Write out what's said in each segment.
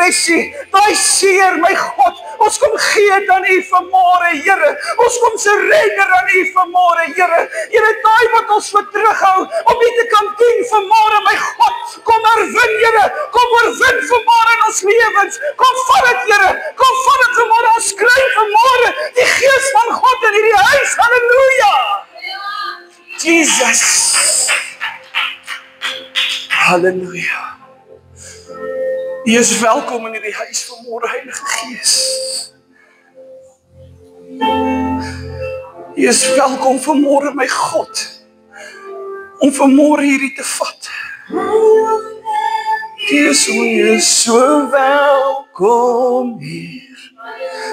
depressie, daai seer, my God, ons kom gee dit aan U vanmôre, Here. Ons kom surrender aan U vanmôre, Here. Here, daai wat ons vir terughou om U te kan dien vanmôre, my God, kom oorwin, Here. Kom oorwin vanmôre in ons lewens. Kom vat dit, Here. Kom vat dit vanmôre. Ons skryf vanmôre die Gees van God in hierdie huis. Halleluja. Jesus. Halleluja. U is welkom in hierdie huis vanmôre, Heilige Gees. U is welkom vanmôre, my God, om vanmôre hierdie te vat. U is so welkom hier.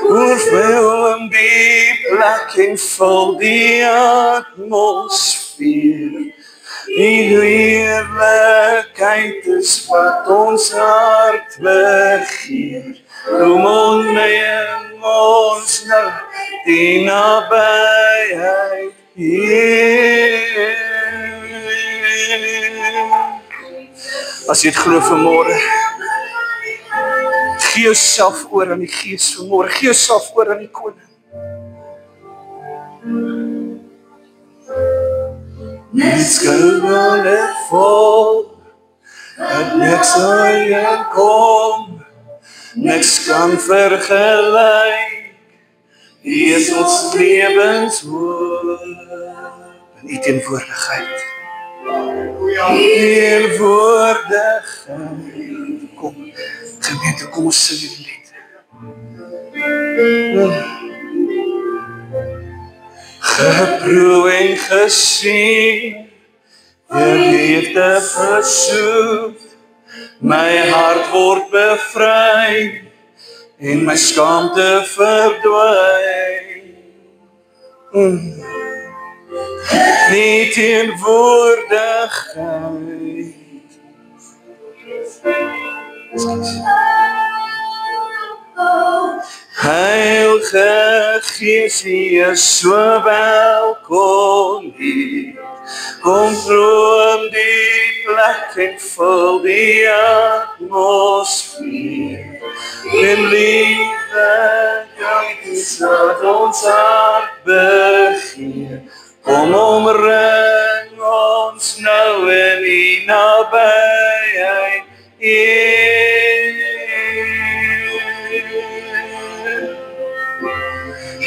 Oorvul die plek en vul die atmosfeer. Die heerlikheid is wat ons hart begeer. Kom onneem ons nou die nabyheid hier. As jy dit glo vanmôre, gee jouself oor aan die Gees vanmôre. Gee jouself oor aan die Koning. Niks kan het vol, dat niks aan kom, niks kan vergelyk. Hier is ons lewenshoop in U teenwoordigheid. Teenwoordigheid. Kom, gemeente, kom ons sing hierdie lied. Geproe en gesien, die liefde versoek, my hart word bevry, en my skaamte verdwyn. Die teenwoordigheid. Heilige Gees, U is so welkom hier. Kom droom die plek en vul die atmosfeer. En liefde is wat ons hart begeer. Kom omring ons nou in U nabyheid.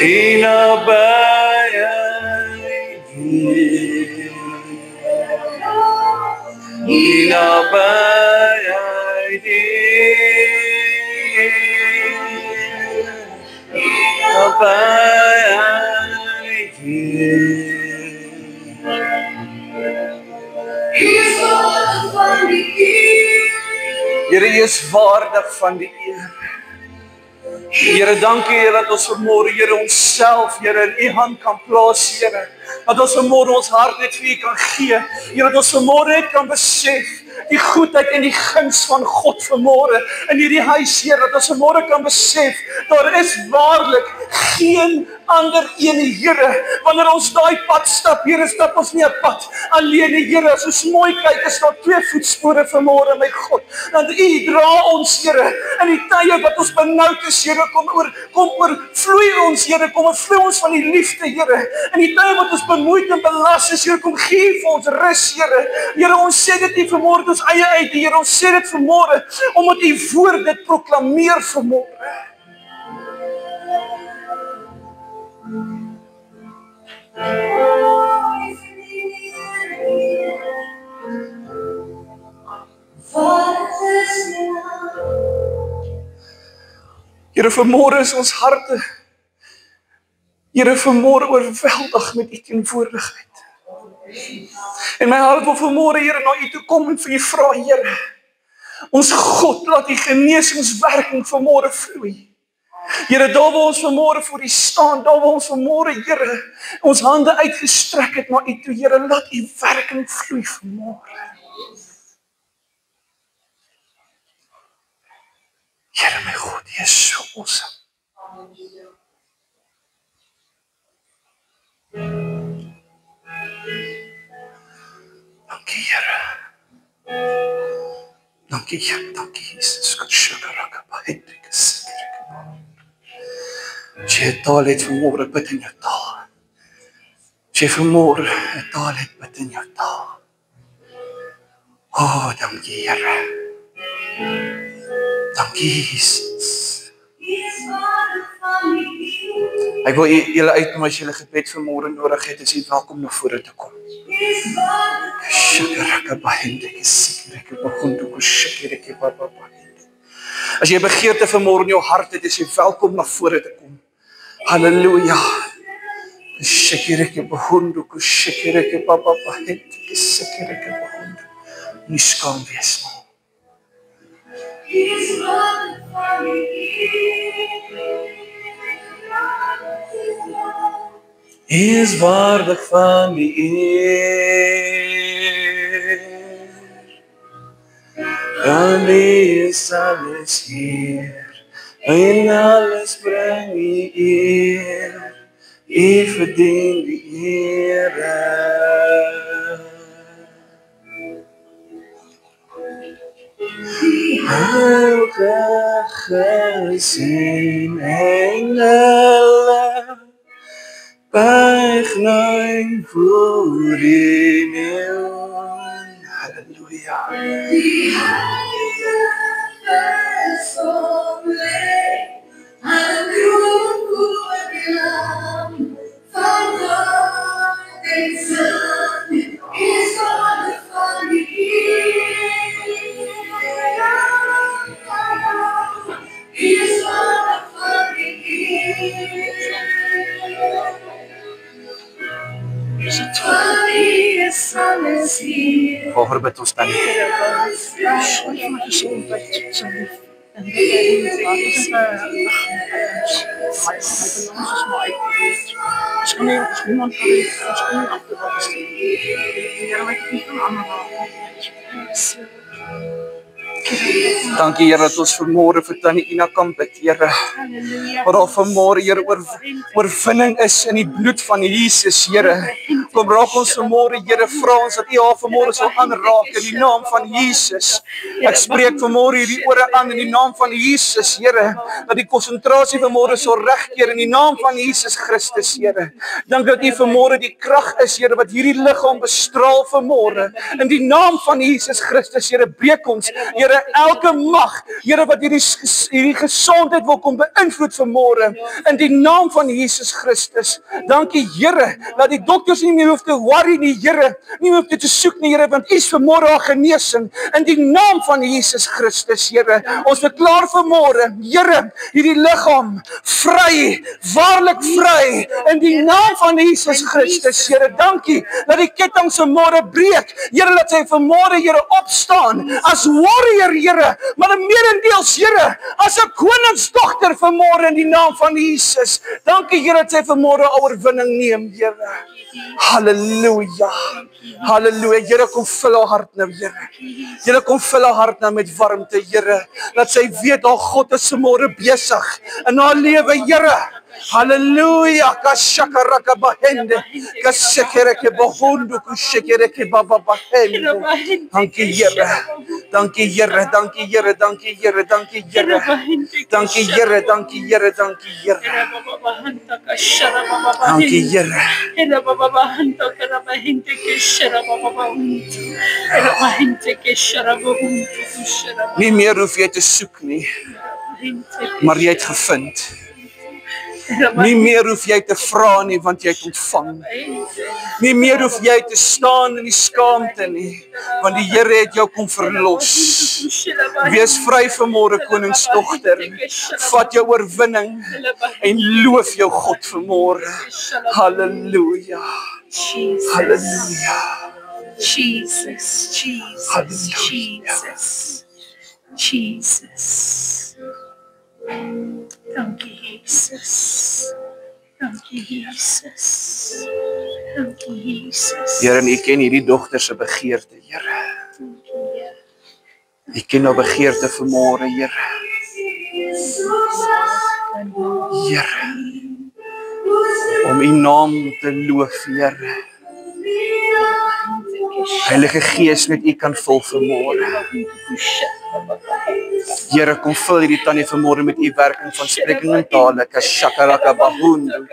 Die nabyheid hier. Die nabyheid hier. Die nabyheid hier. Here, U is waardig van die eer. Here, dankie Here dat ons vanmôre, Here, onsself, Here, in U hand kan plaas, Here. Dat ons vanmôre ons hart net vir U kan gee. Here, dat ons vanmôre net kan besef die goedheid en die guns van God vanmôre in hierdie huis, Here. Dat ons vanmôre kan besef, daar is waarlik geen ander een, Here. Wanneer ons daai pad stap, Here, stap ons nie 'n pad alleen, Here. As ons mooi kyk, is daar 2 voetspore vanmôre, my God. Want U dra ons, Here, in die tye wat ons benoud is, Here. Kom oorvloei ons, Here. Kom oorvloei ons van die liefde, Here. In die tye wat ons bemoeid en belas is, Here, kom gee vir ons rus, Here. Here, ons sê dit nie vanmôre ons eie uit, Here. Ons sê dit vanmôre omdat U woord dit proklameer vanmôre. Here, vanmôre is ons harte, Here, vanmôre oorweldig met U teenwoordigheid. En my hart wil vanmôre, Here, na U toe kom en vir U vra, Here, ons God, laat U genesingswerking vanmôre vloei. Here, daar waar ons vanmôre voor U staan, daar waar ons vanmôre, Here, ons hande uitgestrek het na U toe, Here, laat U werking vloei vanmôre. Here, my God, U is so awesome. Dankie, Here. Dankie, Here. Dankie, Jesus. jy 'n taal het vanmôre, bid in jou taal. As jy vanmôre 'n taal het, bid in jou taal. Oh, dankie Here. Dankie Jesus. Ek wil julle uitnooi as julle gebed vanmôre nodig het, is jy welkom na vore te kom. As jy begeerte vanmôre in jou hart het, is jy welkom na vore te kom. Halleluja. Nie skaam wees nie. Is waardig van die eer. Dan is alles hier. En alles bring die eer. U verdien die ere. Heilige gezin engele, buig neun voor die neon. Halleluja. Die heilige verzoenlijk, aan kroon van God en Zoon, is God van die Waarvoor bid ons dan? Dankie Here dat ons vanmôre vir Tannie Ina kan bid, Here. Maar al vanmôre, Here, oorwinning is in die bloed van Jesus, Here. Kom raak ons vanmôre, Here, vra ons dat U haar vanmôre sal aanraak in die naam van Jesus. Ek spreek vanmôre hierdie ore aan in die naam van Jesus, Here, dat die konsentrasie vanmôre sal regkeer in die naam van Jesus Christus, Here. Dank dat U vanmôre die krag is, Here, wat hierdie liggaam bestraal vanmôre. In die naam van Jesus Christus, Here, breek ons, Here, elke mag, Here, wat hierdie gesondheid wil kom beïnvloed vanmôre, in die naam van Jesus Christus. Dankie, Here, dat die dokters nie meer hoef te worry nie, Here, nie meer hoef te soek nie, Here, want U is vanmôre haar genesing, in die naam van Jesus Christus, Here. Ons verklaar vanmôre, Here, hierdie liggaam vry, waarlik vry, in die naam van Jesus Christus, Here. Dankie, dat die kettinge vanmôre breek, Here, dat sy vanmôre, Here, opstaan, as warrior, Here, maar meerendeels, Here, as 'n koningsdogter vanmôre in die naam van Jesus. Dankie, Here, dat sy vanmôre oorwinning neem, Here. Halleluja. Halleluja. Here, kom vul haar hart nou, Here. Here, kom vul haar hart nou met warmte, Here. Dat sy weet haar God is vanmôre besig in haar lewe, Here. Halleluja. Kashakaraka bahende. Kasekereke bahundu kushekereke baba bahende. Dankie, Here. Dankie, Here. Dankie, Here. Dankie, Here. Dankie, Here. Dankie, Here. Dankie, Here. Dankie, Here. Dankie, Here. Nie meer hoef jy te soek nie, maar jy het gevind. Nie meer hoef jy te vra nie, want jy het ontvang. Nie meer hoef jy te staan in die skaamte nie, want die Here het jou kom verlos. Wees vry vanmôre, koningsdogter. Vat jou oorwinning en loof jou God vanmôre. Halleluja. Halleluja. Jesus, Jesus, Jesus, Jesus. Dankie, Jesus. Dankie, Jesus. Dankie, Jesus. Here, en U ken hierdie dogter se begeerte, Here. U ken haar begeerte vanmôre, Here. Here, om U naam te loof, Here. Heilige Gees, met U kan vul vanmôre. Here, kom vul hierdie tannie vanmôre met u werking van spreking in tale. Kashakaraka bahundu.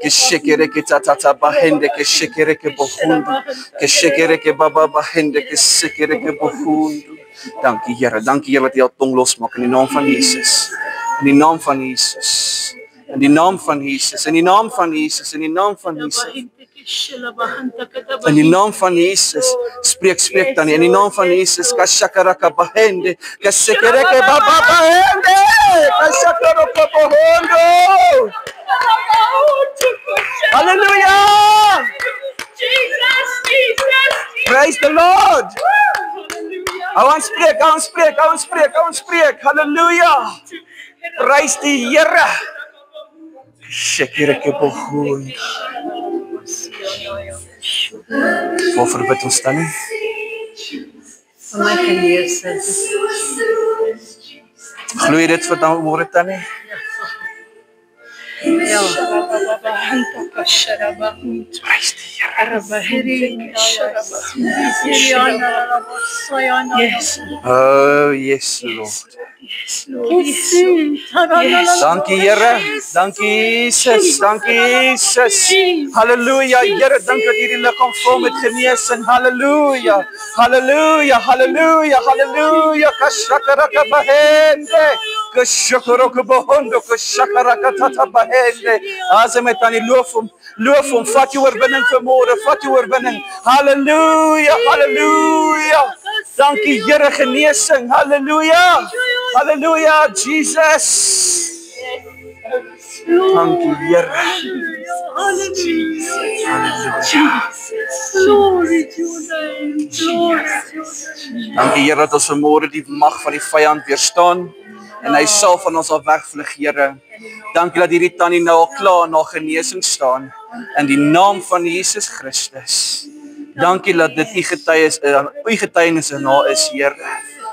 Keshekereke tatata bahende. Keshekereke bahundu. Keshekereke baba bahende. Keshekereke bahundu. Dankie Here. Dankie Here dat U al tong losmaak in die naam van Jesus. In die naam van Jesus. In die naam van Jesus. In die naam van Jesus. In die naam van Jesus. In die naam van Jesus, spreek dan in die naam van Jesus, kashakaraka bahende, kashakareke baba bahende, kashakaraka bahondo. Hallelujah! Praise the Lord! I want spreek. Hallelujah! Praise die Here. Kashakareke bahondo. Waarvoor bid ons dan nie? Vir my geneesing. Glo jy dit vir môre tannie? Ja. Prys die Here. Yes. Oh, yes, Lord. Dankie Here. Dankie Jesus. Halleluja. Here, dankie dat hierdie liggaam vol met genesing. Halleluja. Kashakaraka bahende. Kashakaraka bahondo. Kashakaraka tata bahende. As met aan die loof hom. Vat jou oorwinning vanmôre. Halleluja. Dankie Here, genesing. Halleluja, Jesus. Dankie Here. Dankie Here dat ons vanmôre die mag van die vyand weerstaan en hy sal van ons al wegvlug, Here. Dankie dat hierdie tannie nou al klaar na genesing staan in die naam van Jesus Christus. Dankie dat dit u getuienis na is, Here.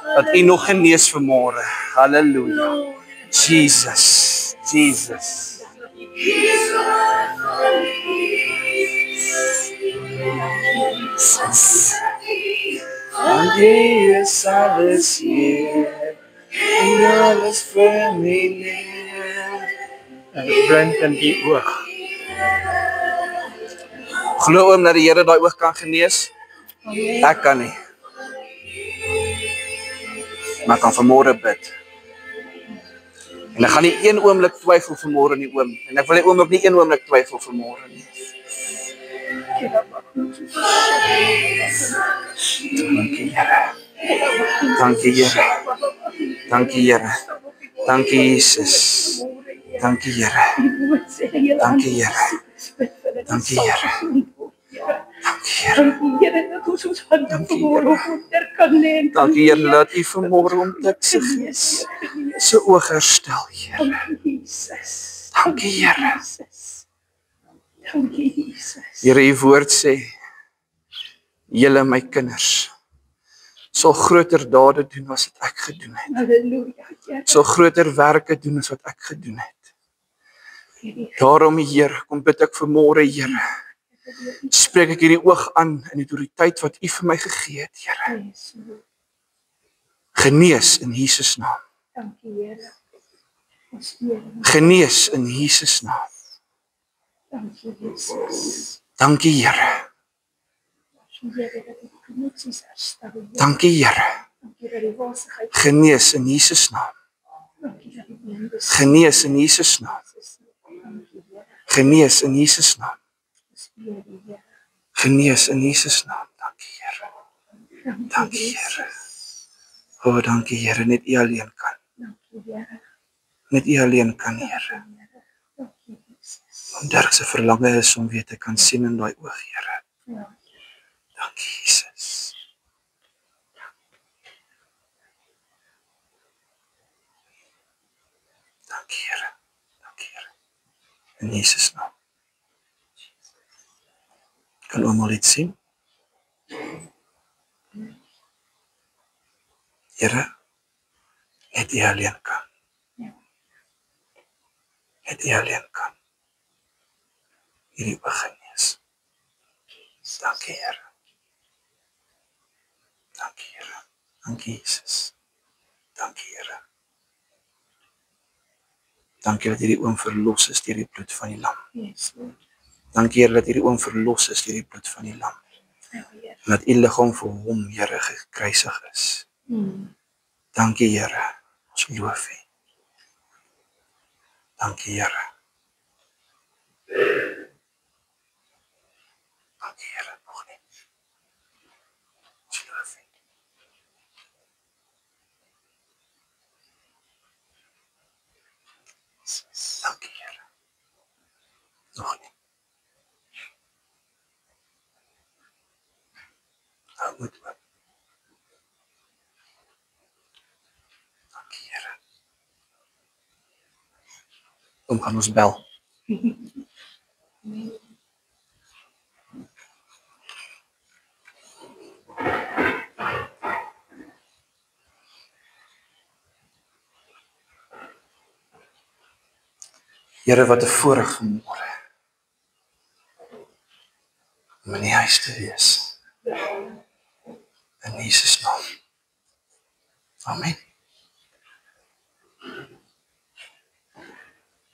Dat u nog genees vanmôre. Halleluja. Jesus. Dankie is alles hier. En alles vir my leer. Brand in die oog. Glo oom dat die Here daai oog kan genees? Ek kan nie. Maar kan vanmôre bid. En ek gaan nie een oomblik twyfel vanmôre nie, oom. En ek wil nie ook nie een oomblik twyfel vanmôre nie. Dankie Here. Dankie Jesus. Dankie Here. Dankie Here dat u vanmôre ontdek sy gees. Sy oog herstel, Here. Dankie Here. Here, u woord sê, julle my kinders sal groter dade doen as wat ek gedoen het. Halleluja. Sal groter werke doen as wat ek gedoen het. Daarom, Here, kom bid ek vanmôre, Here. Spreek ek hierdie oog aan in die autoriteit wat u vir my gegee het, Here. Genees in Jesus naam. Dankie Here. Genees in Jesus naam. Dankie Jesus. Dankie Here. Dankie Here. Genees in Jesus naam. Genees in Jesus naam. Genees in Jesus naam. Genees in Jesus naam. Dankie Here. Dankie Here. O, dankie Here, net u alleen kan. Net u alleen kan, Here. Want Dirk se verlange is om weer te kan sien in daai oog, Here. Dankie Jesus. Dankie Here. Dankie Here. In Jesus naam. Kan oom al iets sien? Here, net u alleen kan. Net u alleen kan. Hierdie oog genees. Dankie Here. Dankie Here. Dankie Jesus. Dankie Here. Dankie dat hierdie oom verlos is deur die bloed van die lam. Yes, Lord. Dankie Here dat hierdie oom verlos is deur die bloed van die lam. Ja, Here. En dat u liggaam vir hom, Here, gekruisig is. Dankie Here, ons loof u. Dankie Here. Dankie Here, nog nie. Ons loof u. Dankie Here. Nog nie. Hou moet oop. Dankie Here. Kom gaan ons bel. Here, wat 'n voorreg vanmôre om in die huis te wees. In Jesus naam. Amen.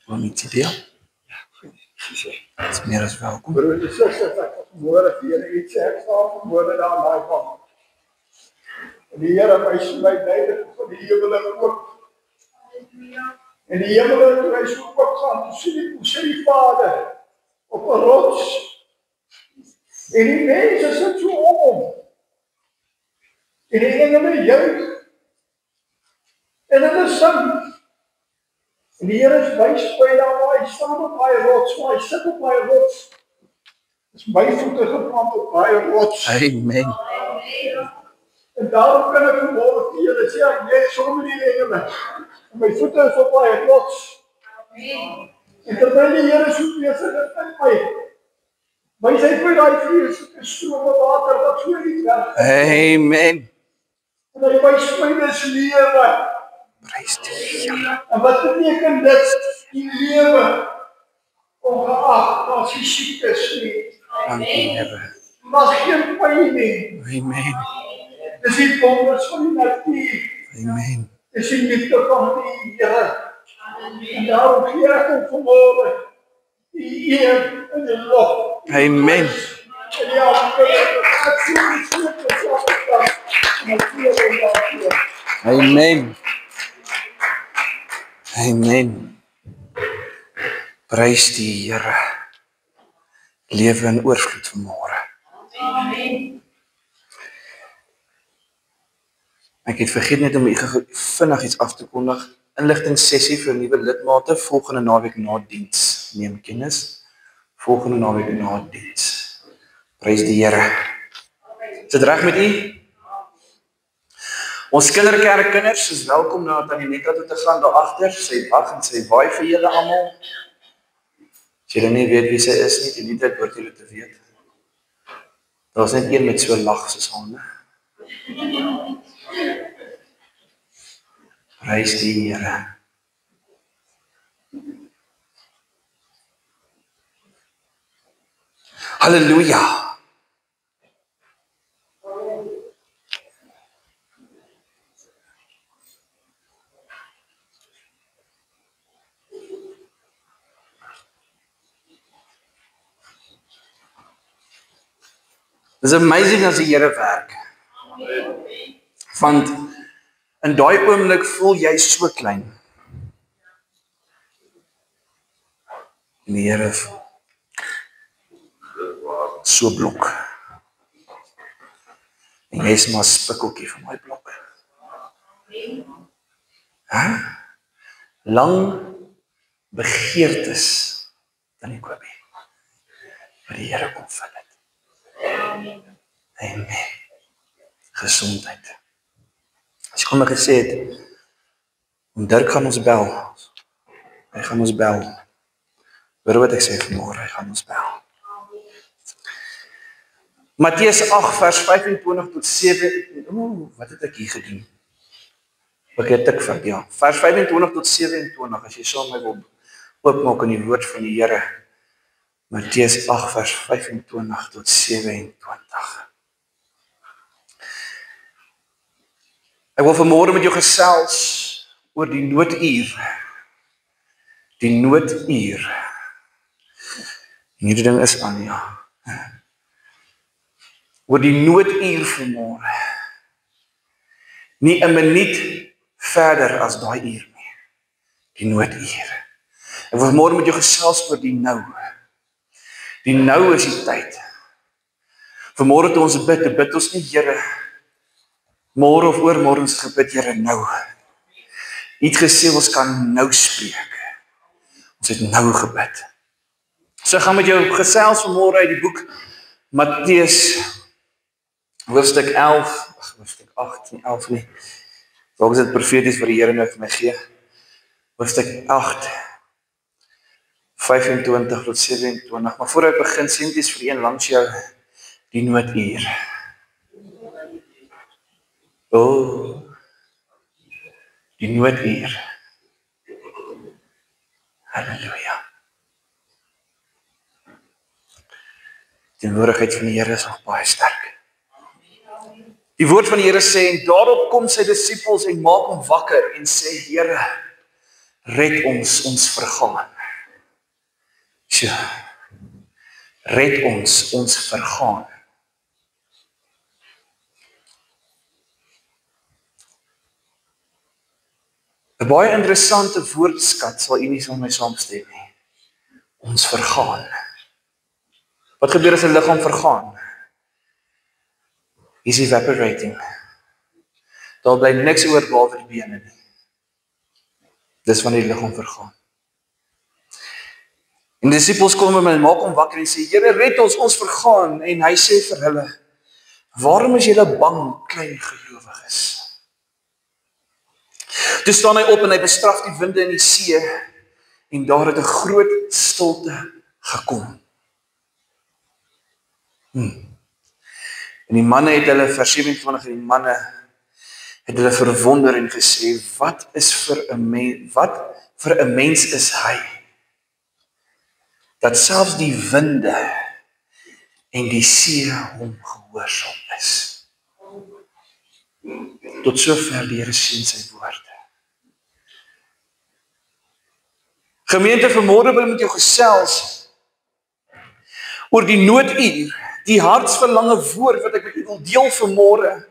Wil nie te deel? Het is meer as welkom. Broer en susters, ek het vanmôre vir julle iets sê, ek staan vanmôre daar aan daai kant. En die Here wys my duidelik van die hemel oop. En die hemel toe hy so oop gaan, toe sien die Vader op 'n rots. En die mense sit so om hom. En die engele juig. En hulle sing. En die Here is wys by daar waar hy staan op daai rots, waar hy sit op daai rots. Dis my voete geplant op daai rots. Amen. En daarom kan ek vanmôre vir julle sê, ek net sommer die engele. En my voete is op daai rots. En terwyl die Here so besig is met my, wys hy vir daai vreeslike strome water wat so iets werk. Amen. En hy wys my dis lewe. Prys die Here. En wat beteken dit? Die lewe. Ongeag as jy siek is nie. Dankie Here. Maar geen pyn nie. Amen. Dis die wonders van die natuur. Amen. Dis die liefde van die Here. En daarom gee ek hom vanmôre die eer en die lof. Amen. En die aanbidding. Ek sien die stukjes van die dag. En ek gee hom daarvoor. Amen. Amen. Prys die Here. Lewe in oorvloed vanmôre. Amen. Ek het vergeet net om vinnig iets af te kondig. Inligtingssessie vir nuwe lidmate volgende naweek na diens. Neem kennis. Volgende naweek na diens. Prys die Here. Is dit reg met u? Ons kinderkerkkinders is welkom na Tannie toe te gaan daar agter. Sy wag en sy waai vir julle almal. As julle nie weet wie sy is nie, die tyd hoort julle te weet. Daar's net een met so lag soos hande. Prys die Here. Halleluja. It's amazing as die Here werk. Want in daai oomblik voel jy so klein. En die Here so blok. En jy is maar spikkeltjie van my blok. Lang begeertes dan ek koop. Maar die Here kom vul dit. Amen. Gesondheid. As jy kom gesê het, en Dirk gaan ons bel. Hy gaan ons bel. Hoor wat ek sê vanmôre, hy gaan ons bel. Matteus 8 vers 25 tot 7. Wat het ek hier gedoen? Ek het tik van, ja. Vers 25 tot 27, as jy saam my wil oopmaak in die woord van die Here. Matteus 8 vers 25 tot 27. Ek wil vanmôre met jou gesels oor die nooduur. Die nooduur. En hierdie ding is aan, ja. Oor die nooduur vanmôre. Nie 'n minuut verder as daai uur nie. Die nooduur. En vanmôre moet jy gesels oor die nou. Die nou is die tyd. Vanmôre toe ons bid ons nie, Here, môre of oormôre ons gebid, Here, nou. U het gesê ons kan nou spreek. Ons het nou gebid. So ek gaan met jou gesels vanmôre uit die boek Matteus, hoofstuk 11, hoofstuk 8, nie 11 nie. Dalk is dit profeties wat die Here nou vir my gee. Hoofstuk 8, 25 tot 27. Maar voor ek begin, sê net vir een langs jou, die nooduur. Die nooduur. Halleluja. Die teenwoordigheid van die Here is nog baie sterk. Die woord van die Here sê, en daarop kom sy disippels en maak hom wakker en sê, Here, red ons vergaan. Sjoe, red ons vergaan. 'n baie interessante woordskat sal u nie saam met my saamstem nie. Ons vergaan. Wat gebeur as 'n liggaam vergaan? Is evaporating. Daar bly niks oor behalwe die bene nie. Dis wanneer die liggaam vergaan. En die disippels kom hom en maak hom wakker en sê, Here, red ons vergaan. En hy sê vir hulle, waarom is julle bang, klein gelowiges? Toe staan hy op en hy bestraf die winde in die see en daar het 'n groot stilte gekom. En die manne het hulle, vers 27, en die manne het hulle verwonder en gesê, wat vir 'n mens is hy, dat selfs die winde en die see hom gehoorsaam is. Tot sover die Here sien sy woorde. Gemeente, vanmôre wil met jou gesels oor die nooduur, die hartsverlange woord wat ek met u wil deel vanmôre,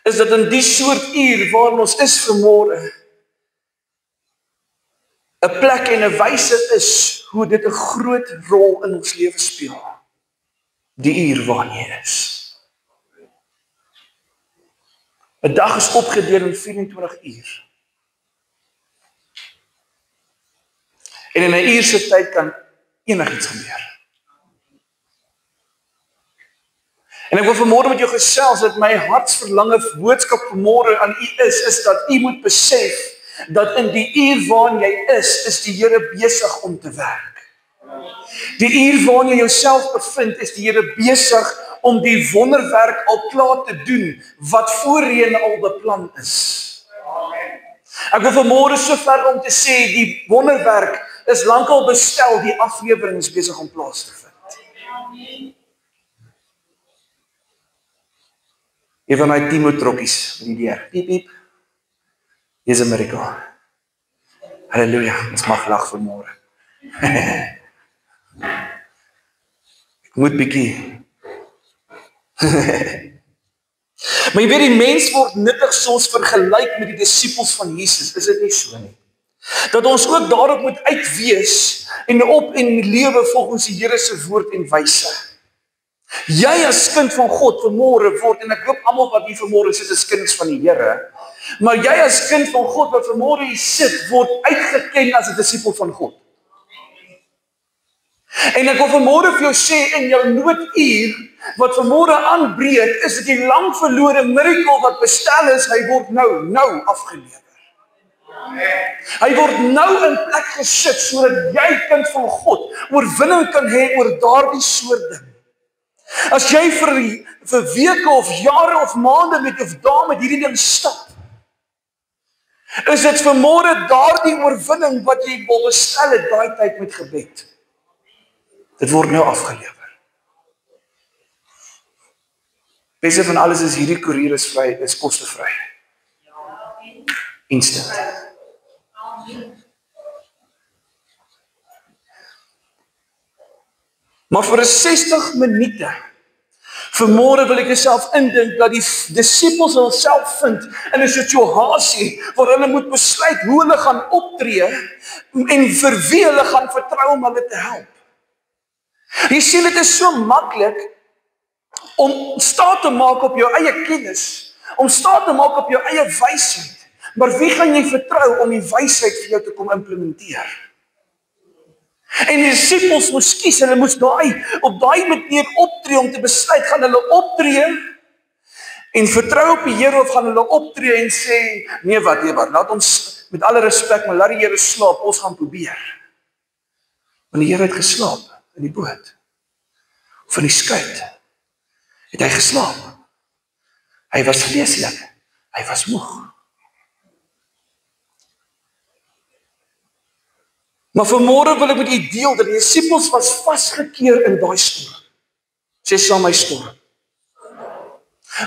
is dat in die soort uur waarin ons is vanmôre, 'n plek en 'n wyse is hoe dit 'n groot rol in ons lewe speel. Die uur waarin jy is. 'n dag is opgedeel in 24 uur. En in 'n uur se tyd kan enigiets gebeur. En ek wil vanmôre met jou gesels dat my hartsverlange boodskap vanmôre aan u is dat u moet besef dat in die uur waarin jy is die Here besig om te werk. Die uur waarin jy jouself bevind, is die Here besig om die wonderwerk al klaar te doen wat voorheen al beplan is. Ek wil vanmôre so ver om te sê die wonderwerk is lankal bestel, die aflewering is besig om plaas te vind. Een van my Timo-trokkies met die deur. Piep, piep. Dis 'n miracle. Halleluja, ons mag lag vanmôre. Ek moet bietjie. Maar jy weet, die mens word nuttig soms vergelyk met die disippels van Jesus, is dit nie so nie? Dat ons ook daarop moet uitwees en op en lewe volgens die Here se woord en wyse. Jy as kind van God vanmôre word, en ek hoop almal wat hier vanmôre sit is kinders van die Here, maar jy as kind van God wat vanmôre hier sit, word uitgeken as 'n disipel van God. En ek wil vanmôre vir jou sê, in jou nooduur, wat vanmôre aanbreek, is dit die lang verlore miracle wat bestel is, hy word nou afgelewer. Hy word nou in plek gesit, sodat jy, kind van God, oorwinning kan hê oor daardie soort ding. As jy vir weke of jare of maande met of dae met hierdie ding stap, is dit vanmôre daardie oorwinning wat jy wil bestel het, daai tyd met gebed. Dit word nou afgelewer. Beste van alles is hierdie koerier is vry, is kostevry. Instant. Maar vir 'n 60 minute, vanmôre wil ek jouself indink dat die disippels hulself vind in 'n situasie waar hulle moet besluit hoe hulle gaan optree en vir wie hulle gaan vertrou om hulle te help. Jy sien, dit is so maklik om staat te maak op jou eie kennis, om staat te maak op jou eie wysheid. Maar wie gaan jy vertrou om die wysheid vir jou te kom implementeer? En die disippels moes kies, hulle moes op daai manier optree om te besluit, gaan hulle optree en vertrou op die Here of gaan hulle optree en sê, nee wat, laat ons met alle respek, maar laat die Here slaap, ons gaan probeer. Want die Here het geslaap in die boot, of in die skuit, het hy geslaap. Hy was vleeslik, hy was moeg. Maar vanmôre wil ek met u deel dat die disippels was vasgekeer in daai storm. Sê saam my storm.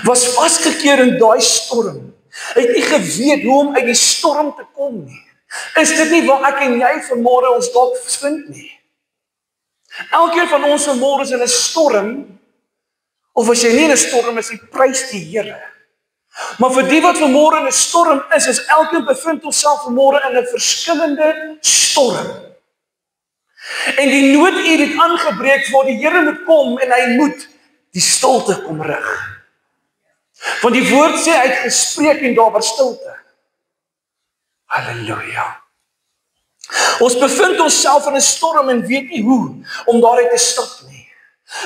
Was vasgekeer in daai storm. Hy het nie geweet hoe om uit die storm te kom nie. Is dit nie waar ek en jy vanmôre ons dalk vind nie? Elkeen van ons vanmôre is in 'n storm, of as jy nie in 'n storm is, jy prys die Here. Maar vir die wat vanmôre in 'n storm is elkeen bevind homself vanmôre in 'n verskillende storm. En die nooduur het aangebreek waar die Here moet kom en hy moet die stilte kom rig. Want die woord sê hy het gespreek en daar was stilte. Halleluja. Ons bevind onsself in 'n storm en weet nie hoe om daaruit te stap nie.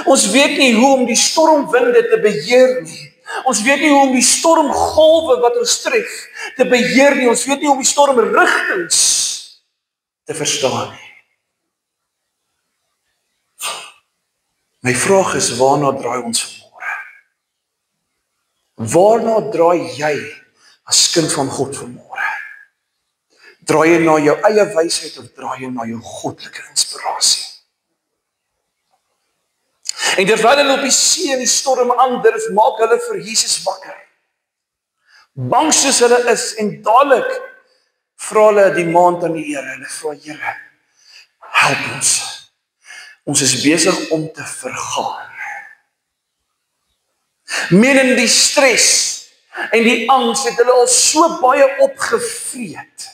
Ons weet nie hoe om die stormwinde te beheer nie. Ons weet nie hoe om die stormgolwe wat ons tref te beheer nie. Ons weet nie hoe om die stormrigtings te verstaan nie. My vraag is, waarna draai ons vanmôre? Waarna draai jy as kind van God vanmôre? Draai jy na jou eie wysheid of draai jy na jou goddelike inspirasie? En terwyl hulle op die see en die storm aandurf, maak hulle vir Jesus wakker. Bang soos hulle is, en dadelik vra hulle die maand aan die Here. Hulle vra, Here, help ons. Ons is besig om te vergaan. Men in die stres en die angs het hulle al so baie opgevreet.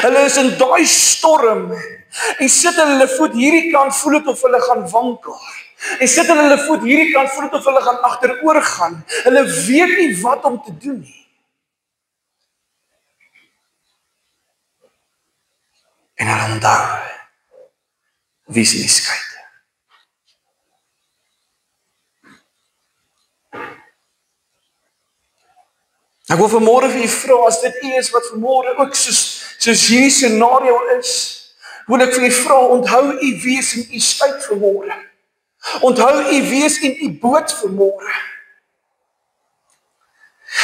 Hulle is in daai storm en sit hulle voet hierdie kant, voel dit of hulle gaan wankel. En sit hulle voet hierdie kant, voel dit of hulle gaan agteroor gaan. Hulle weet nie wat om te doen nie. En hulle onthou, wie is in die skuit? Ek wil vanmôre vir u vra, as dit u is wat vanmôre ook soos hierdie scenario is, wil ek vir u vra, onthou u wie is in u skuit vanmôre. Onthou u wie is in u boot vanmôre.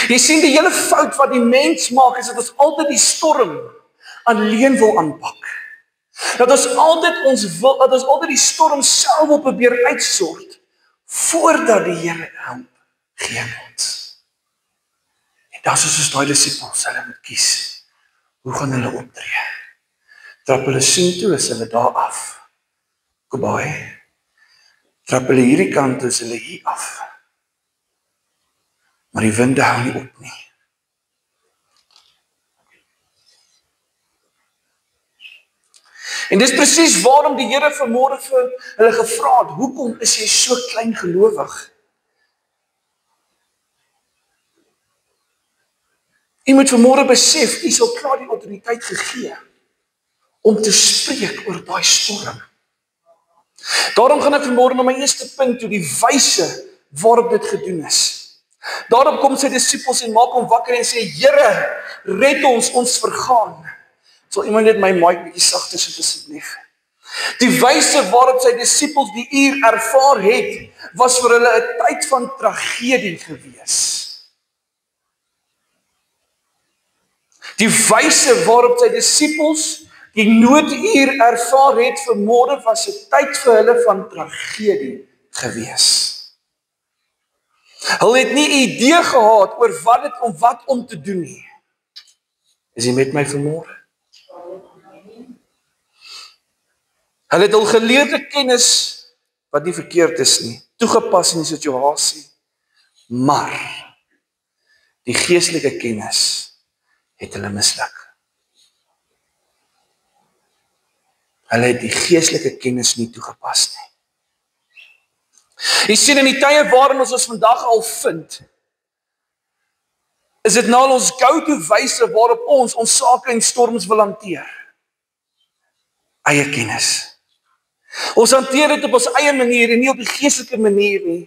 Jy sien, die hele fout wat die mens maak, is dat ons altyd die storm alleen wil aanpak. Dat ons altyd die storm self wil probeer uitsort, voordat die Here help gee ons. En dan soos daai disippels, hulle moet kies, hoe gaan hulle optree? Trap hulle soontoe, is hulle daar af. Goodbye. Trap hulle hierdie kant, is hulle hier af. Maar die winde hou nie op nie. En dis presies waarom die Here vanmôre vir hulle gevra het, hoekom is jy so klein gelowig? Jy moet vanmôre besef, jy sal klaar die autoriteit gegee om te spreek oor daai storm. Daarom gaan ek vanmôre na my eerste punt toe, die wyse waarop dit gedoen is. Daarop kom sy disippels en maak hom wakker en sê, Here, red ons, ons vergaan. Sal iemand net my mic bietjie sagter sit asseblief? Die wyse waarop sy disippels die uur ervaar het, was vir hulle 'n tyd van tragedie gewees. Die wyse waarop sy disippels die nooduur ervaar het vanmôre was 'n tyd vir hulle van tragedie gewees. Hulle het nie 'n idee gehad oor wat om te doen nie. Is jy met my vanmôre? Hulle het al geleerde kennis wat nie verkeerd is nie, toegepas in die situasie, maar die geestelike kennis het hulle misluk. Hulle het die geestelike kennis nie toegepas nie. Jy sien, in die tye waarin ons vandag al vind, is dit nou ons go-to wyse waarop ons sake en storms wil hanteer. Eie kennis. Ons hanteer dit op ons eie manier en nie op die geestelike manier nie.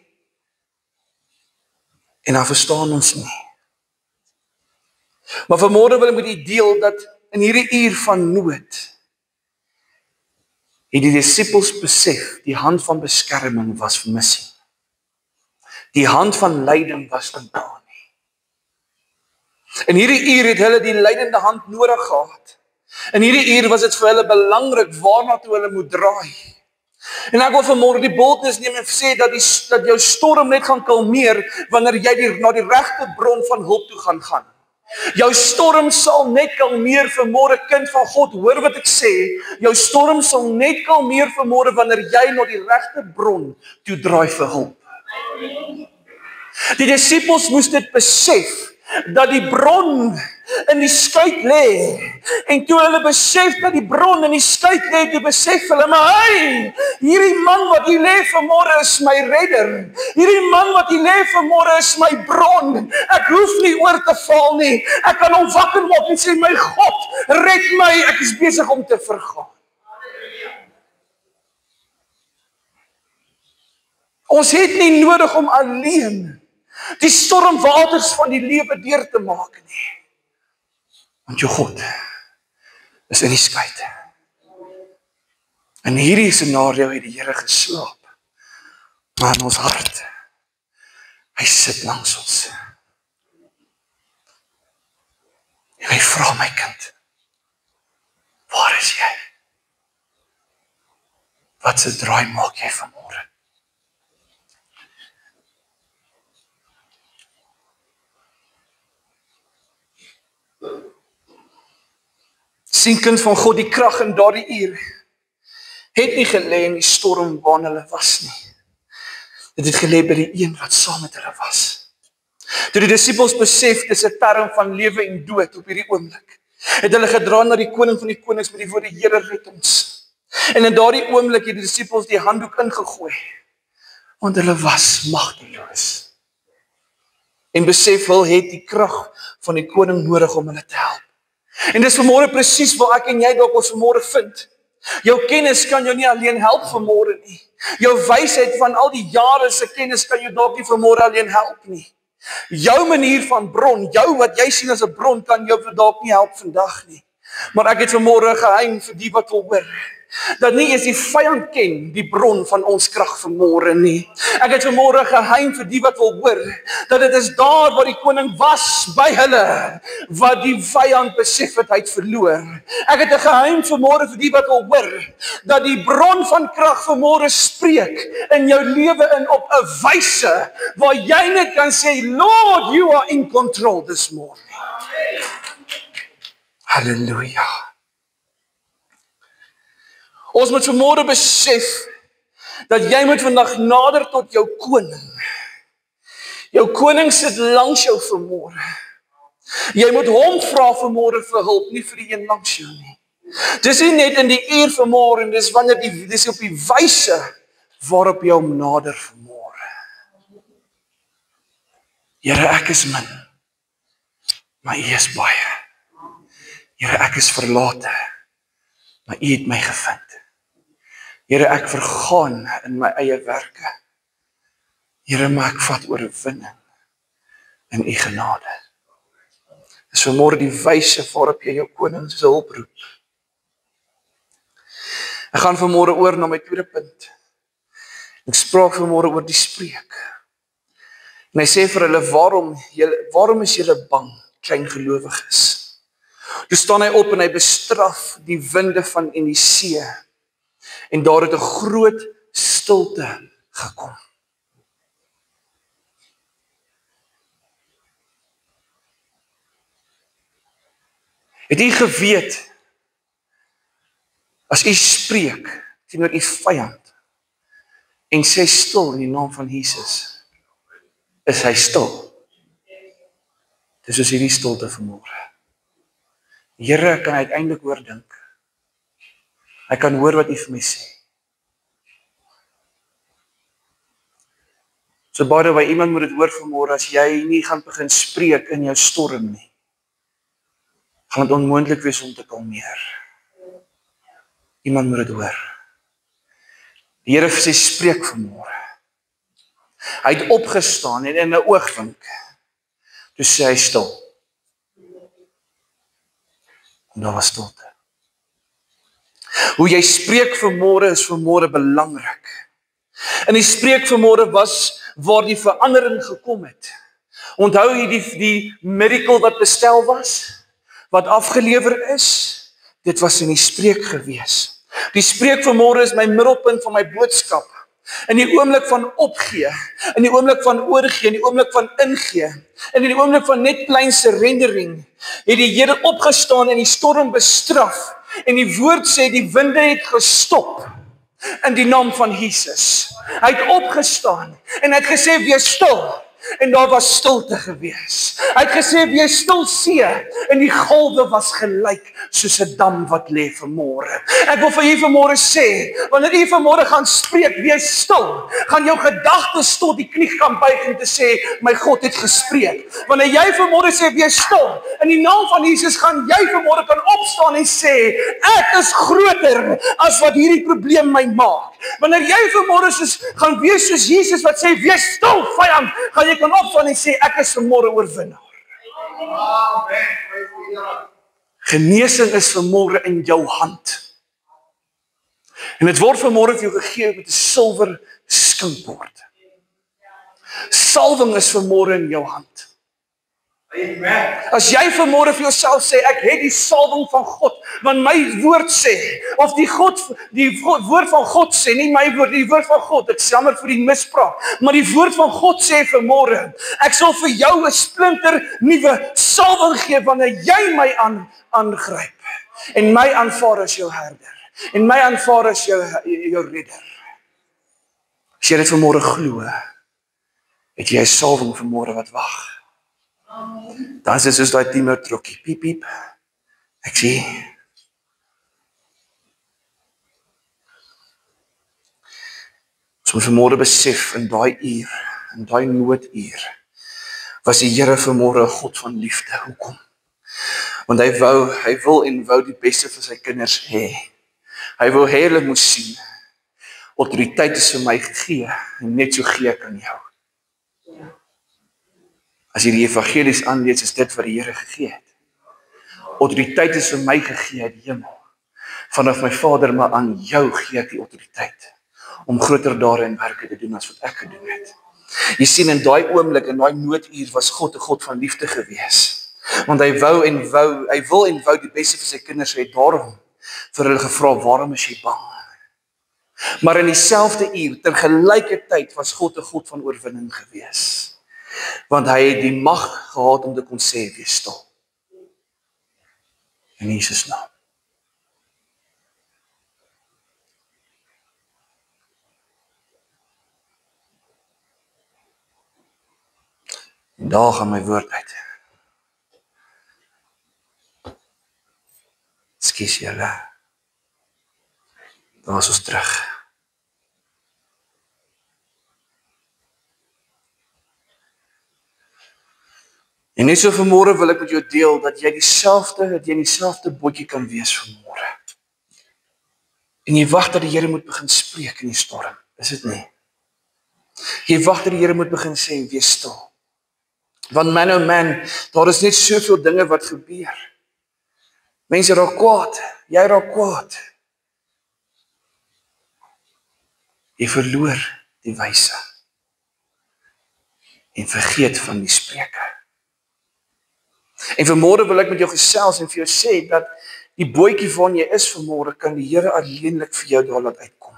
En dan verstaan ons nie. Maar vanmôre wil ek met u deel dat in hierdie uur van nood het die disippels besef, die hand van beskerming was vermis. Die hand van leiding was nie daar nie. In hierdie uur het hulle die leidende hand nodig gehad. In hierdie uur was dit vir hulle belangrik waarna toe hulle moet draai. En ek wil vanmôre die boldness neem en sê dat jou storm net gaan kalmeer wanneer jy na die regte bron van hulp toe gaan. Jou storm sal net kalmeer vanmôre, kind van God, hoor wat ek sê. Jou storm sal net kalmeer vanmôre wanneer jy na die regte bron toe draai vir hulp. Die disippels moes dit besef, dat die bron in die skuit lê. En toe hulle besef dat die bron in die skuit lê, toe besef hulle, maar hey, hierdie man wat hier lê vanmôre is my redder. Hierdie man wat hier lê vanmôre is my bron. Ek hoef nie oor te val nie. Ek kan hom wakker maak en sê, my God, red my, ek is besig om te vergaan. Ons het nie nodig om alleen die stormwaters van die lewe deur te maak nie. Want jou God is in die skuit. In hierdie scenario het die Here geslaap. Maar in ons hart, hy sit langs ons. En hy vra, my kind, waar is jy? Wat se draai maak jy vanmôre? Sien, kind van God, die krag in daardie uur het nie gelê in die storm waarin hulle was nie. Dit het gelê by die een wat saam met hulle was. Toe die disippels besef, dis 'n term van lewe en dood op hierdie oomblik, het hulle gedra na die koning van die konings met die woorde, Here, red ons. En in daardie oomblik het die disippels die handdoek ingegooi, want hulle was magteloos. En besef, hulle het die krag van die koning nodig om hulle te help. En dis vanmôre presies waar ek en jy dalk ons vanmôre vind. Jou kennis kan jou nie alleen help vanmôre nie. Jou wysheid van al die jare se kennis kan jou dalk nie vanmôre alleen help nie. Jou manier van bron, jou wat jy sien as 'n bron, kan jou dalk nie help vandag nie. Maar ek het vanmôre 'n geheim vir die wat wil hoor. Dat nie eens die vyand ken die bron van ons krag vanmôre nie. Ek het vanmôre 'n geheim vir die wat wil hoor, dat dit is daar waar die koning was by hulle, wat die vyand besef het hy het verloor. Ek het 'n geheim vanmôre vir die wat wil hoor, dat die bron van krag vanmôre spreek in jou lewe in op 'n wyse waar jy net kan sê, Lord, you are in control this morning. Halleluja. Ons moet vanmôre besef dat jy moet vandag nader tot jou koning. Jou koning sit langs jou vanmôre. Jy moet hom vra vanmôre vir hulp, nie vir die een langs jou nie. Dis nie net in die uur vanmôre en dis wanneer dis op die wyse waarop jy hom nader vanmôre. Here, ek is min, maar U is baie. Here, ek is verlate, maar U het my gevind. Here, ek vergaan in my eie werke. Here, maar ek vat oorwinning in U genade. Dis vanmôre die wyse waarop jy jou koning se hulp roep. Ek gaan vanmôre oor na my tweede punt. Ek spraak vanmôre oor die spreek. En hy sê vir hulle, waarom is julle bang, klein gelowiges? Toe staan hy op en hy bestraf die winde van en die see. En daar het 'n groot stilte gekom. Het u geweet, as u spreek teenoor u vyand, en sê stil in die naam van Jesus, is hy stil. Dis soos hierdie stilte vanmôre. Here kan uiteindelik oordink. Hy kan hoor wat U vir my sê. So by the way, iemand moet dit hoor vanmôre, as jy nie gaan begin spreek in jou storm nie, gaan dit onmoontlik wees om te kalmeer. Iemand moet dit hoor. Die Here sê spreek vanmôre. Hy het opgestaan en in 'n oogwink, toe sê hy stil. En daar was stilte. Hoe jy spreek vanmôre is vanmôre belangrik. En die spreek vanmôre was waar die verandering gekom het. Onthou jy die miracle wat bestel was, wat afgelewer is? Dit was in die spreek gewees. Die spreek vanmôre is my middelpunt van my boodskap. In die oomblik van opgee, in die oomblik van oorgee, in die oomblik van ingee, en in die oomblik van net klein surrendering, het die Here opgestaan en die storm bestraf. En die woord sê die winde het gestop in die naam van Jesus. Hy het opgestaan en hy het gesê wees stil. En daar was stilte gewees. Hy het gesê wees stil see en die golwe was gelyk soos 'n dam wat lê vanmôre. Ek wil vir u vanmôre sê, wanneer u vanmôre gaan spreek, wees stil. Gaan jou gedagtes tot die knie gaan buig en te sê, my God het gespreek. Wanneer jy vanmôre sê wees stil, in die naam van Jesus gaan jy vanmôre kan opstaan en sê, ek is groter as wat hierdie probleem my maak. Wanneer jy vanmôre gaan wees soos Jesus wat sê wees stil, vyand, gaan jy kan opstaan en sê ek is vanmôre oorwinnaar. Genesing is vanmôre in jou hand. En dit word vanmôre vir jou gegee met 'n silwer skinkbord. Salwing is vanmôre in jou hand. As jy vanmôre vir jouself sê, ek het die salwing van God, want my woord sê, of die woord van God sê, nie my woord, die woord van God, ek jammer vir die mispraat, maar die woord van God sê vanmôre, ek sal vir jou 'n splinter nuwe salwing gee, wanneer jy my aangryp, en my aanvaar as jou herder, en my aanvaar as jou redder. As jy dit vanmôre glo, het jy 'n salwing vanmôre wat wag. Dan is dit soos daai timer trokkie, piep piep, ek sê, ons moet vanmôre besef, in daai uur, in daai nooduur, was die Here vanmôre 'n God van liefde. Hoekom? Want hy wil en wou die beste vir sy kinders hê. Hy wil hê hulle moet sien, autoriteit is vir my gegee, en net so gee ek aan jou. As jy die evangelies aanlees, is dit wat die Here gegee het. Autoriteit is vir my gegee uit die hemel. Vanaf my Vader, maar aan jou gee ek die autoriteit, om groter dade en werke te doen as wat ek gedoen het. Jy sien, in daai oomblik, in daai nooduur, was God 'n God van liefde gewees. Want hy wil en wou die beste vir sy kinders hê, daarom vir hulle gevra, waarom is jy bang? Maar in dieselfde uur, tergelykertyd, was God 'n God van oorwinning gewees. Want hy het die mag gehad om te kon sê, wees stil. In Jesus naam. En daar gaan my woord uit. Ekskuus julle. Daar is ons terug. En net so vanmôre wil ek met jou deel, dat jy in dieselfde bootjie kan wees vanmôre. En jy wag dat die Here moet begin spreek in die storm, is dit nie? Jy wag dat die Here moet begin sê, wees stil. Want man oh man, daar is net soveel dinge wat gebeur. Mense raak kwaad, jy raak kwaad. Jy verloor die wyse. En vergeet van die spreuke. En vanmôre wil ek met jou gesels en vir jou sê, dat die bootjie waarin jy is vanmôre, kan die Here alleenlik vir jou daar laat uitkom.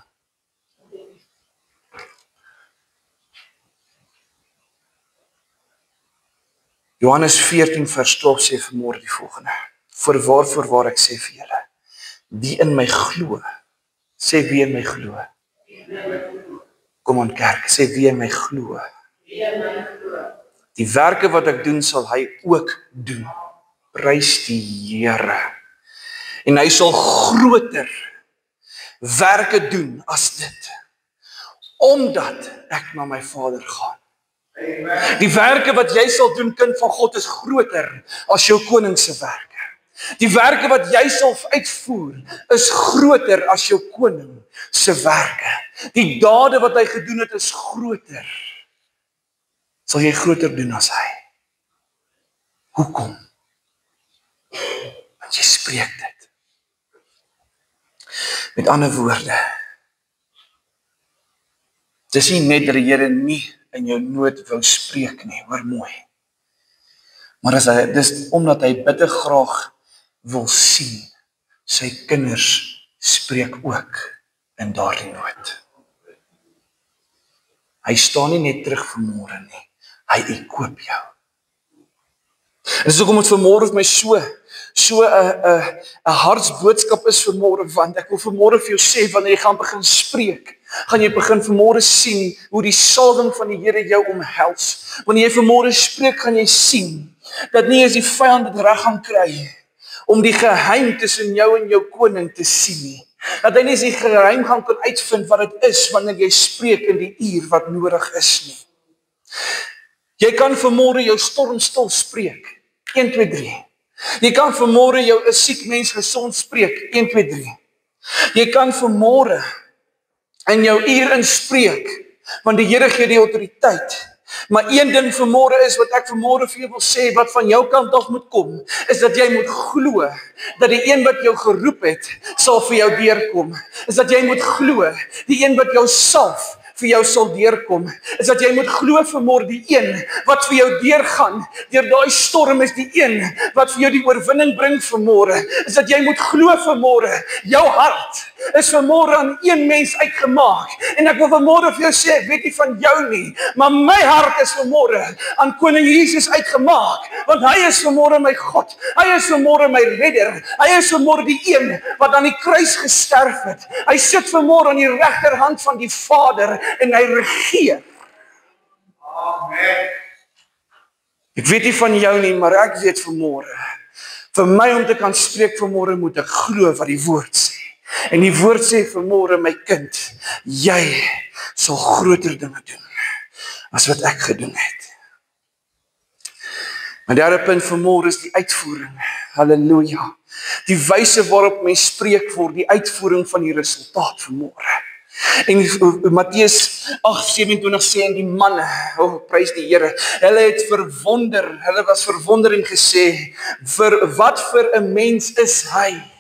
Johannes 14 vers 12 sê vanmôre die volgende. Voorwaar ek sê vir julle, wie in my glo, sê wie in my glo, Kom aan kerk, sê wie in my glo. Die werke wat ek doen, sal hy ook doen. Prys die Here. En hy sal groter werke doen as dit. Omdat ek na my Vader gaan. Die werke wat jy sal doen, kind van God, is groter as jou koning se werke. Die werke wat jy sal uitvoer, is groter as jou koning se werke. Die dade wat hy gedoen het, is groter. Sal jy groter doen as hy? Hoekom? Want jy spreek dit. Met ander woorde, dis nie net dat die Here nie in jou nood wou spreek nie, hoor mooi. Maar dis omdat hy bitter graag wil sien, sy kinders spreek ook in daardie nood. Hy staan nie net terug vanmôre nie, hy ekoop jou. En dis hoekom dit vanmôre vir my so 'n hartsboodskap is vanmôre, want ek wil vanmôre vir jou sê, wanneer jy gaan begin spreek, gaan jy begin vanmôre sien hoe die salwing van die Here jou omhels. Wanneer jy vanmôre spreek, gaan jy sien dat nie eens die vyand dit reg gaan kry om die geheim tussen jou en jou koning te sien nie. Dat hy nie eens die geheim gaan kan uitvind wat dit is wanneer jy spreek in die uur wat nodig is nie. Jy kan vanmôre jou storm stil spreek. 1, 2, 3. Jy kan vanmôre jou 'n siek mens gesond spreek. 1, 2, 3. Jy kan vanmôre in jou uur inspreek, want die Here gee die autoriteit. Maar een ding vanmôre is wat ek vanmôre vir jou wil sê, wat van jou kant af moet kom, is dat jy moet glo dat die een wat jou geroep het, sal vir jou deurkom. Is dat jy moet glo, die een wat jou salf, vir jou sal deurkom. Is dat jy moet glo vanmôre, die een wat vir jou deurgaan, deur daai storm is die een wat vir jou die oorwinning bring vanmôre. Is dat jy moet glo vanmôre, jou hart is vanmôre aan een mens uitgemaak. En ek wil vanmôre vir jou sê, ek weet nie van jou nie, maar my hart is vanmôre aan koning Jesus uitgemaak, want hy is vanmôre my God. Hy is vanmôre my redder. Hy is vanmôre die een wat aan die kruis gesterf het. Hy sit vanmôre aan die regterhand van die Vader en hy regeer. Amen. Ek weet nie van jou nie, maar ek weet vanmôre, vir my om te kan spreek vanmôre moet ek glo wat die woord sê. En die woord sê vanmôre, my kind, jy sal groter dinge doen as wat ek gedoen het. My derde punt vanmôre is die uitvoering. Halleluja. Die wyse waarop mens spreek word, die uitvoering van die resultaat vanmôre. En Matteus 8:27 sê, en die manne, prys die Here, hulle was verwondering gesê, vir wat vir 'n mens is hy?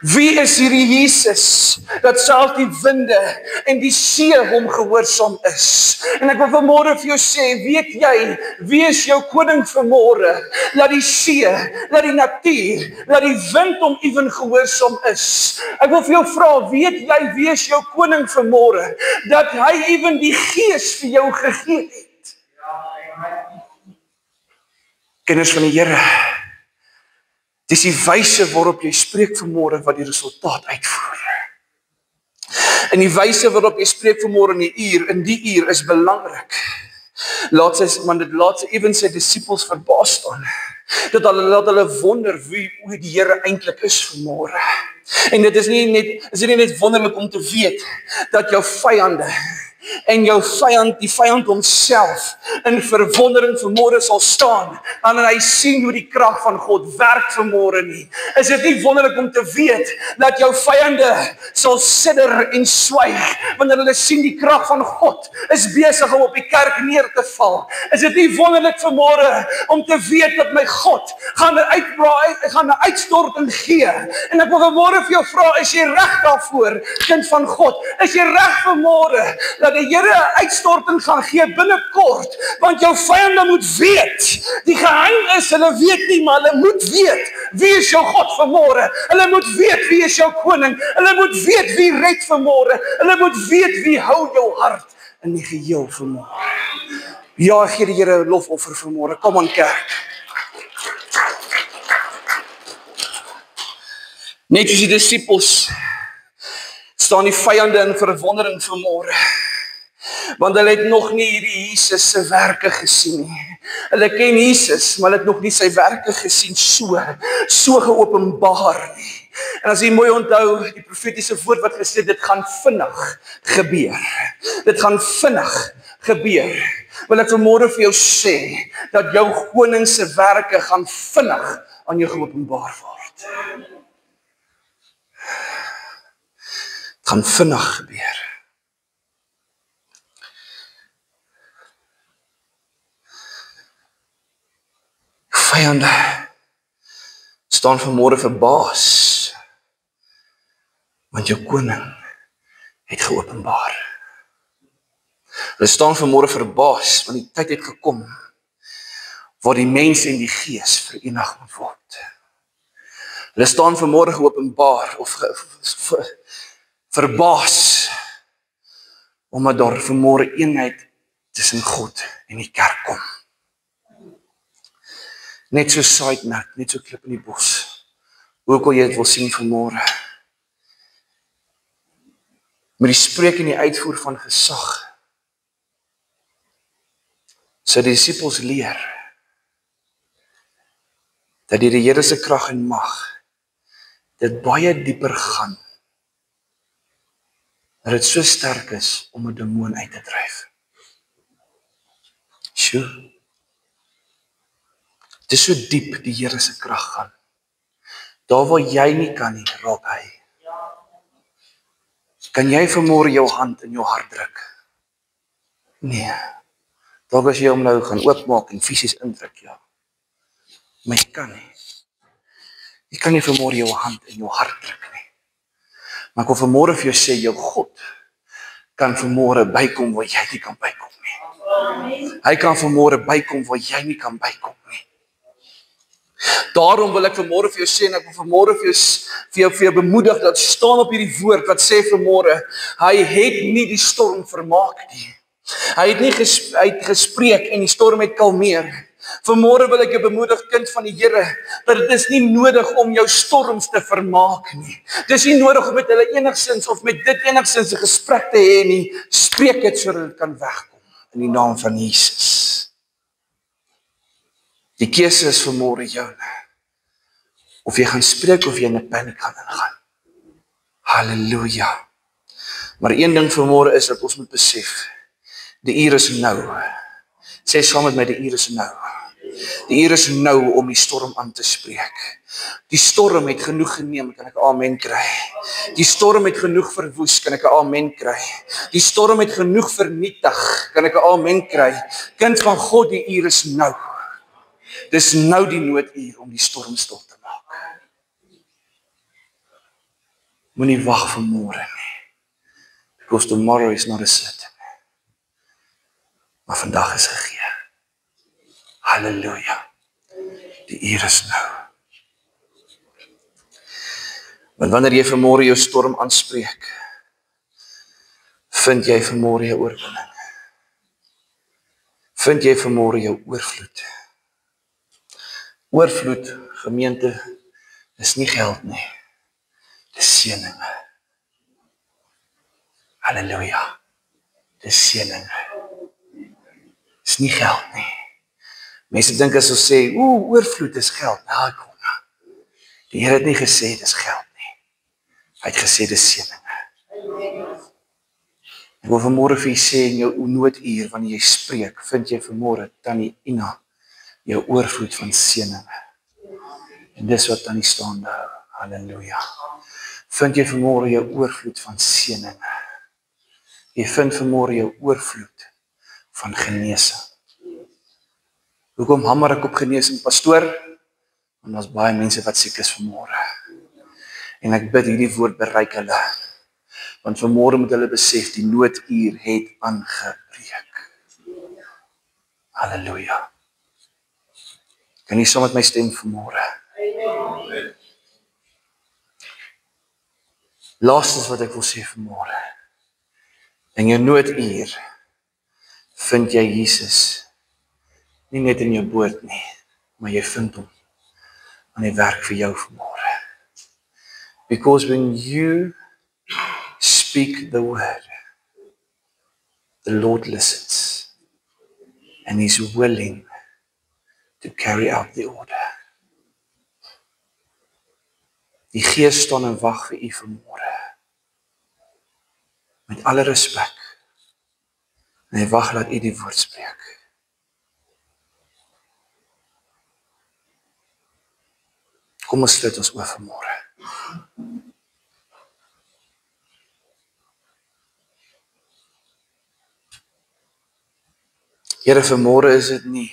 Wie is hierdie Jesus, dat selfs die winde en die see hom gehoorsaam is? En ek wil vanmôre vir jou sê, weet jy, wie is jou koning vanmôre? Laat die see, laat die natuur, laat die wind hom ewen gehoorsaam is. Ek wil vir jou vra, weet jy, wie is jou koning vanmôre? Dat hy ewen die Gees vir jou gegee het. Kinders van die Here, dis die wyse waarop jy spreek vanmôre wat die resultaat uitvoer. En die wyse waarop jy spreek vanmôre in die uur is belangrik. Want dit laat sy ewen sy disippels verbaas staan. Dat hulle wonder hoe die Here eintlik is vanmôre. En dit is nie net wonderlik om te weet dat jou vyande en jou vyand, die vyand homself, in verwondering vanmôre sal staan, en hy sien hoe die krag van God werk vanmôre nie. Is dit nie wonderlik om te weet, dat jou vyande sal sidder en swyg, wanneer hulle sien die krag van God is besig om op die kerk neer te val? Is dit nie wonderlik vanmôre om te weet dat my God gaan 'n uitstorting gee? En ek wil vanmôre vir jou vra, is jy reg daarvoor, kind van God? Is jy reg vanmôre, dat die Here 'n uitstorting gaan gee binnekort, want jou vyande moet weet, die geheim is, hulle weet nie, maar hulle moet weet, wie is jou God vanmôre? Hulle moet weet, wie is jou koning? Hulle moet weet, wie red vanmôre? Hulle moet weet, wie hou jou hart in die geheel vanmôre? Ja, gee die Here 'n lofoffer vanmôre. Kom aan kerk. Net soos die disippels, staan die vyande in verwondering vanmôre. Want hulle het nog nie hierdie Jesus se werke gesien nie. Hulle ken Jesus, maar hulle het nog nie sy werke gesien so geopenbaar nie. En as jy mooi onthou, die profetiese woord wat gesê het, dit gaan vinnig gebeur. Dit gaan vinnig gebeur. Wil ek vanmôre vir jou sê, dat jou koning se werke gaan vinnig aan jou geopenbaar word. Het gaan vinnig gebeur. Vyande staan vanmôre verbaas, want jou koning het geopenbaar. Hulle staan vanmôre verbaas, want die tyd het gekom waar die mens en die gees verenig moet word. Hulle staan vanmôre geopenbaar of verbaas, omdat daar vanmôre eenheid tussen God en die kerk kom. Net so side note, net so klip in die bos. Ook al jy dit wil sien vanmôre. Met die spreek en die uitvoer van gesag, sy disippels leer, dat die Here se krag en mag, dit baie dieper gaan, dat dit so sterk is om 'n demoon uit te dryf. Sjoe. Het is so diep die Here se krag gaan. Daar waar jy nie kan nie, raak hy. Kan jy vanmôre jou hand in jou hart druk? Nee. Dalk as jy hom nou gaan oopmaak en fisies indruk, ja. Maar jy kan nie. Jy kan nie vanmôre jou hand in jou hart druk nie. Maar ek wil vanmôre vir jou sê, jou God kan vanmôre bykom waar jy nie kan bykom nie. Hy kan vanmôre bykom waar jy nie kan bykom nie. Daarom wil ek vanmôre vir jou sê, en ek wil vanmôre vir jou bemoedig, dat staan op hierdie woord wat sê vanmôre, hy het nie die storm vermaak nie. Hy het nie gespreek en die storm het kalmeer. Vanmôre wil ek jou bemoedig, kind van die Here, dat dit is nie nodig om jou storms te vermaak nie. Dit is nie nodig om met hulle enigsins of met dit enigsins 'n gesprek te hê nie. Spreek dit sodat dit kan wegkom in die naam van Jesus. Die keuse is vanmôre joune. Of jy gaan spreek of jy in 'n paniek gaan ingaan. Halleluja. Maar een ding vanmôre is dat ons moet besef, die uur is nou. Sê saam met my, die uur is nou. Die uur is nou om die storm aan te spreek. Die storm het genoeg geneem, kan ek amen kry. Die storm het genoeg verwoes, kan ek 'n amen kry. Die storm het genoeg vernietig, kan ek 'n amen kry. Kind van God, die uur is nou. Dis nou die nooduur om die storm stil te maak. Moenie wag vir môre nie. Because tomorrow is not a certain. Maar vandag is gegee. Halleluja. Die uur is nou. Want wanneer jy vanmôre jou storm aanspreek, vind jy vanmôre jou oorwinning. Vind jy vanmôre jou oorvloed. Oorvloed, gemeente, is nie geld nie. Dis seëninge. Halleluja. Dis seëninge. Dis nie geld nie. Mense dink as ons sê, oorvloed is geld. Nou, kom nou. Die Here het nie gesê dis geld nie. Hy het gesê dis seëninge. Ek wil vanmôre vir jy sê in jou nooduur, wanneer jy spreek, vind jy vanmôre Tannie Ina jou oorvloed van seëninge. En dis wat Tannie staande hou. Halleluja. Vind jy vanmôre jou oorvloed van seëninge. Jy vind vanmôre jou oorvloed van genesing. Hoekom hamer ek op genesing, pastoor? Want daar's baie mense wat siek is vanmôre. En ek bid hierdie woord bereik hulle. Want vanmôre moet hulle besef die nooduur het aangebreek. Halleluja. Kan jy saam met my stem vanmôre? Amen. Laastens wat ek wil sê vanmôre. In jou nooduur vind jy Jesus. Nie net in jou boot nie, maar jy vind hom aan die werk vir jou vanmôre. Because when you speak the word, The Lord listens, and He's willing to carry out the order. Die Gees staan en wag vir u vanmôre. Met alle respek. En hy wag dat u die woord spreek. Kom ons sluit ons oë vanmôre. Here, vanmôre is dit nie